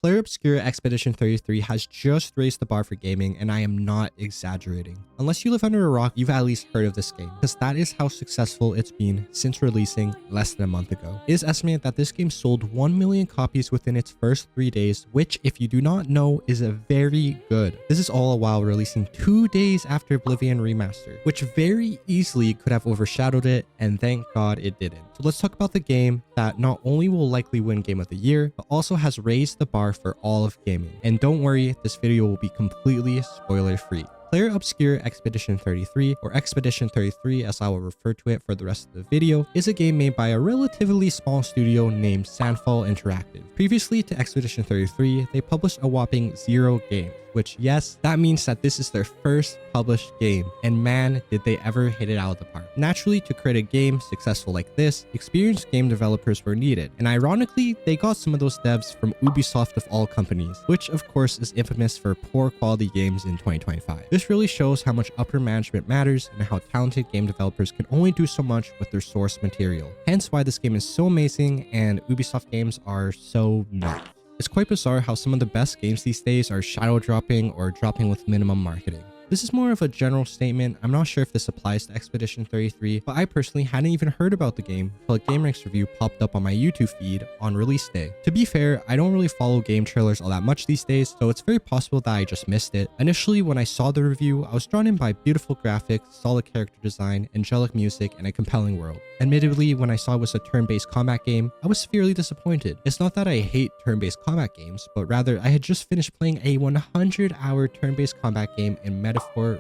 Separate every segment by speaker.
Speaker 1: Clair Obscur Expedition 33 has just raised the bar for gaming, and I am not exaggerating. Unless you live under a rock, you've at least heard of this game, because that is how successful it's been since releasing less than a month ago. It is estimated that this game sold 1 million copies within its first 3 days, which, if you do not know, is very good. This is all while releasing 2 days after Oblivion Remastered, which very easily could have overshadowed it, and thank God it didn't. So let's talk about the game that not only will likely win Game of the Year, but also has raised the bar for all of gaming. And don't worry, this video will be completely spoiler free. Clair Obscur Expedition 33, or Expedition 33 as I will refer to it for the rest of the video, is a game made by a relatively small studio named Sandfall Interactive. Previously to Expedition 33, they published a whopping 0 games, which, yes, that means that this is their first published game, and man, did they ever hit it out of the park. Naturally, to create a game successful like this, experienced game developers were needed, and ironically, they got some of those devs from Ubisoft of all companies, which of course is infamous for poor quality games in 2025. This really shows how much upper management matters and how talented game developers can only do so much with their source material. Hence why this game is so amazing and Ubisoft games are so not. It's quite bizarre how some of the best games these days are shadow dropping or dropping with minimum marketing. This is more of a general statement. I'm not sure if this applies to Expedition 33, but I personally hadn't even heard about the game until a GameRanks review popped up on my YouTube feed on release day. To be fair, I don't really follow game trailers all that much these days, so it's very possible that I just missed it. Initially, when I saw the review, I was drawn in by beautiful graphics, solid character design, angelic music, and a compelling world. Admittedly, when I saw it was a turn-based combat game, I was severely disappointed. It's not that I hate turn-based combat games, but rather I had just finished playing a 100-hour turn-based combat game in Metaphor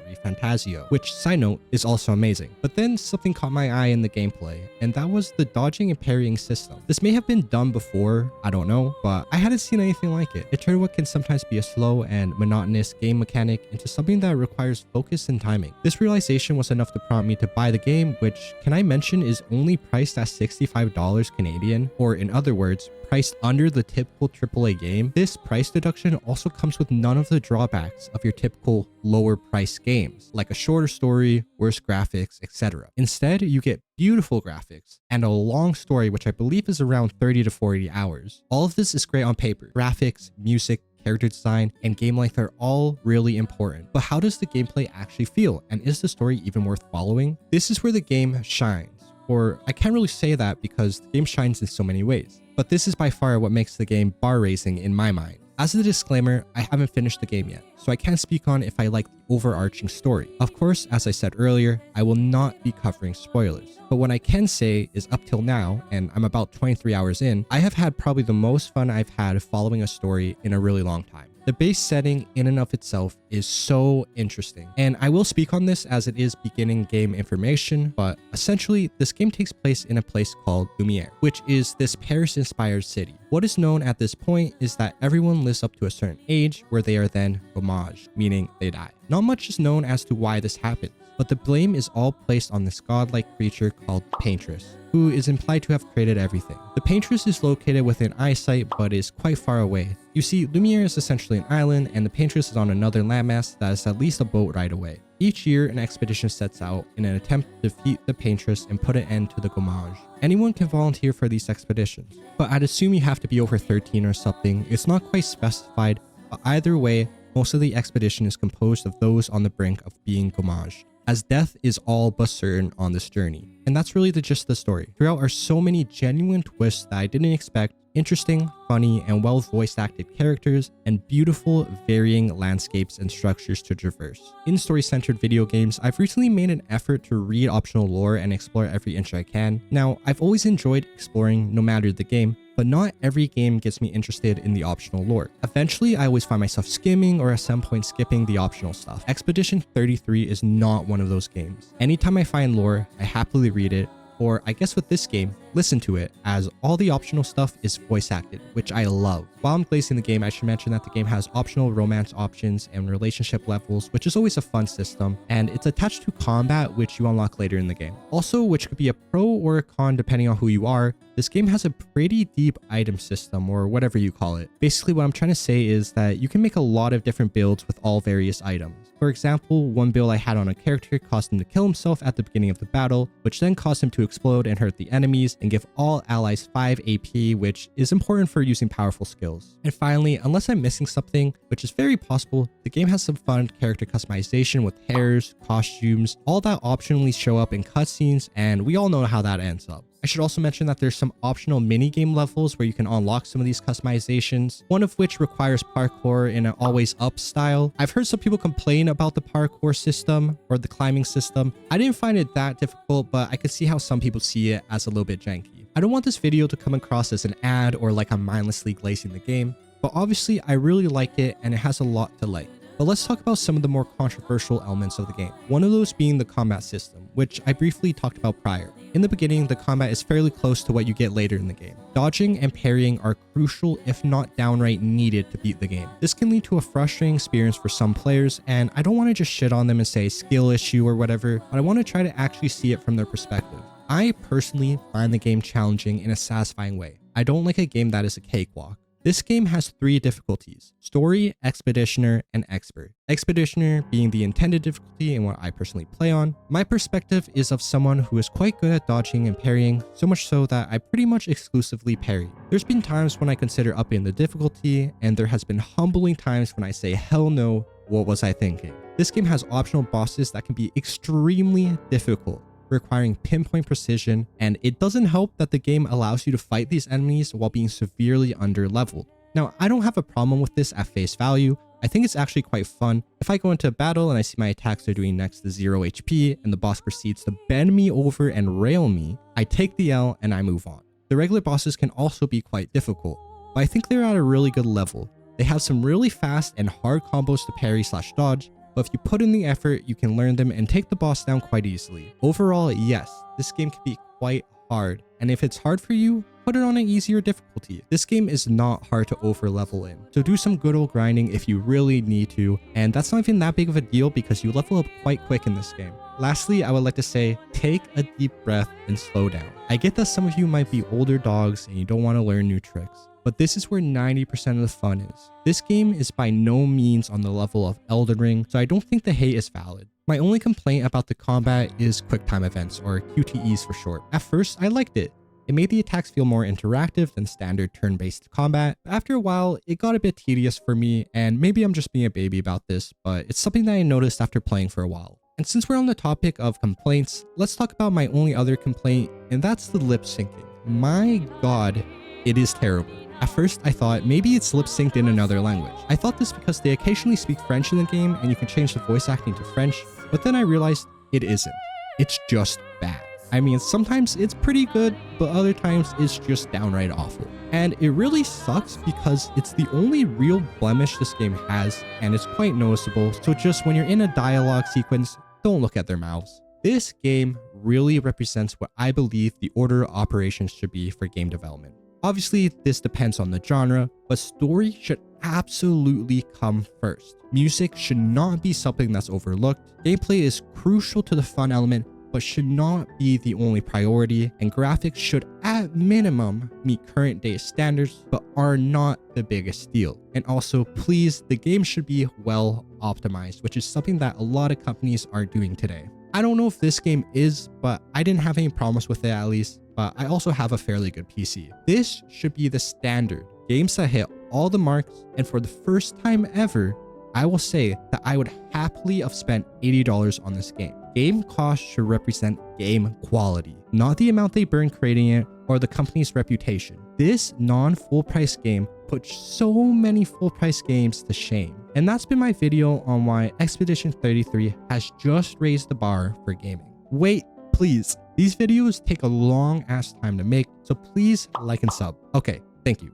Speaker 1: Refantasio, which, side note, is also amazing. But then something caught my eye in the gameplay, and that was the dodging and parrying system. This may have been done before, I don't know, but I hadn't seen anything like it. It turned what can sometimes be a slow and monotonous game mechanic into something that requires focus and timing. This realization was enough to prompt me to buy the game, which, can I mention, is only priced at $65 Canadian, or in other words, priced under the typical AAA game. This price deduction also comes with none of the drawbacks of your typical lower price games, like a shorter story, worse graphics, etc. Instead, you get beautiful graphics and a long story, which I believe is around 30 to 40 hours. All of this is great on paper. Graphics, music, character design, and game length are all really important. But how does the gameplay actually feel? And is the story even worth following? This is where the game shines. Or I can't really say that because the game shines in so many ways. But this is by far what makes the game bar raising in my mind. As a disclaimer, I haven't finished the game yet, so I can't speak on if I like the overarching story. Of course, as I said earlier, I will not be covering spoilers. But what I can say is up till now, and I'm about 23 hours in, I have had probably the most fun I've had following a story in a really long time. The base setting in and of itself is so interesting, and I will speak on this as it is beginning game information, but essentially this game takes place in a place called Lumiere, which is this Paris-inspired city. What is known at this point is that everyone lives up to a certain age where they are then gommaged, meaning they die. Not much is known as to why this happens, but the blame is all placed on this godlike creature called Paintress, who is implied to have created everything. The Paintress is located within eyesight but is quite far away. You see, Lumiere is essentially an island, and the Paintress is on another landmass that is at least a boat ride away. Each year, an expedition sets out in an attempt to defeat the Paintress and put an end to the gommage. Anyone can volunteer for these expeditions, but I'd assume you have to be over 13 or something. It's not quite specified, but either way, most of the expedition is composed of those on the brink of being gommaged, as death is all but certain on this journey. And that's really the gist of the story. Throughout are so many genuine twists that I didn't expect, interesting, funny, and well voice acted characters, and beautiful, varying landscapes and structures to traverse. In story-centered video games, I've recently made an effort to read optional lore and explore every inch I can. Now, I've always enjoyed exploring no matter the game, but not every game gets me interested in the optional lore. Eventually, I always find myself skimming or at some point skipping the optional stuff. Expedition 33 is not one of those games. Anytime I find lore, I happily read it, or I guess with this game, listen to it, as all the optional stuff is voice acted, which I love. While I'm glazing the game, I should mention that the game has optional romance options and relationship levels, which is always a fun system, and it's attached to combat, which you unlock later in the game. Also, which could be a pro or a con depending on who you are, This game has a pretty deep item system, or whatever you call it. Basically, what I'm trying to say is that you can make a lot of different builds with all various items. For example, one build I had on a character caused him to kill himself at the beginning of the battle, which then caused him to explode and hurt the enemies and give all allies 5 AP, which is important for using powerful skills. And finally, unless I'm missing something, which is very possible, the game has some fun character customization with hairs, costumes, all that optionally show up in cutscenes, and we all know how that ends up. I should also mention that there's some optional mini-game levels where you can unlock some of these customizations, one of which requires parkour in an always up style. I've heard some people complain about the parkour system or the climbing system. I didn't find it that difficult, but I could see how some people see it as a little bit janky. I don't want this video to come across as an ad or like I'm mindlessly glazing the game, but obviously I really like it and it has a lot to like. But let's talk about some of the more controversial elements of the game. One of those being the combat system, which I briefly talked about prior. In the beginning, the combat is fairly close to what you get later in the game. Dodging and parrying are crucial, if not downright needed, to beat the game. This can lead to a frustrating experience for some players, and I don't want to just shit on them and say skill issue or whatever, but I want to try to actually see it from their perspective. I personally find the game challenging in a satisfying way. I don't like a game that is a cakewalk. This game has 3 difficulties: Story, Expeditioner, and Expert. Expeditioner being the intended difficulty and what I personally play on. My perspective is of someone who is quite good at dodging and parrying, so much so that I pretty much exclusively parry. There's been times when I consider upping the difficulty, and there has been humbling times when I say hell no, what was I thinking? This game has optional bosses that can be extremely difficult, requiring pinpoint precision, and it doesn't help that the game allows you to fight these enemies while being severely under-leveled. Now, I don't have a problem with this at face value. I think it's actually quite fun. If I go into a battle and I see my attacks are doing next to 0 HP and the boss proceeds to bend me over and rail me, I take the L and I move on. The regular bosses can also be quite difficult, but I think they're at a really good level. They have some really fast and hard combos to parry/dodge, but if you put in the effort, you can learn them and take the boss down quite easily. Overall, yes, this game can be quite hard, and if it's hard for you, put it on an easier difficulty. This game is not hard to over level in, so do some good old grinding if you really need to, and that's not even that big of a deal because you level up quite quick in this game. Lastly, I would like to say, take a deep breath and slow down. I get that some of you might be older dogs and you don't want to learn new tricks, but this is where 90% of the fun is. This game is by no means on the level of Elden Ring, so I don't think the hate is valid. My only complaint about the combat is quick time events, or QTEs for short. At first, I liked it. It made the attacks feel more interactive than standard turn-based combat. After a while, it got a bit tedious for me, and maybe I'm just being a baby about this, but it's something that I noticed after playing for a while. And since we're on the topic of complaints, let's talk about my only other complaint, and that's the lip syncing. My god, it is terrible. At first, I thought maybe it's lip synced in another language. I thought this because they occasionally speak French in the game and you can change the voice acting to French, but then I realized it isn't. It's just bad. I mean, sometimes it's pretty good, but other times it's just downright awful. And it really sucks because it's the only real blemish this game has, and it's quite noticeable, so just when you're in a dialogue sequence, don't look at their mouths. This game really represents what I believe the order of operations should be for game development. Obviously, this depends on the genre, but story should absolutely come first. Music should not be something that's overlooked. Gameplay is crucial to the fun element, but should not be the only priority, and graphics should at minimum meet current day standards, but are not the biggest deal. And also, please, the game should be well optimized, which is something that a lot of companies aren't doing today. I don't know if this game is, but I didn't have any problems with it at least, but I also have a fairly good PC. This should be the standard. Games that hit all the marks, and for the first time ever, I will say that I would happily have spent $80 on this game. Game cost should represent game quality, not the amount they burn creating it or the company's reputation. This non-full price game puts so many full price games to shame. And that's been my video on why Expedition 33 has just raised the bar for gaming. Wait, please. These videos take a long ass time to make, so please like and sub. Okay, thank you.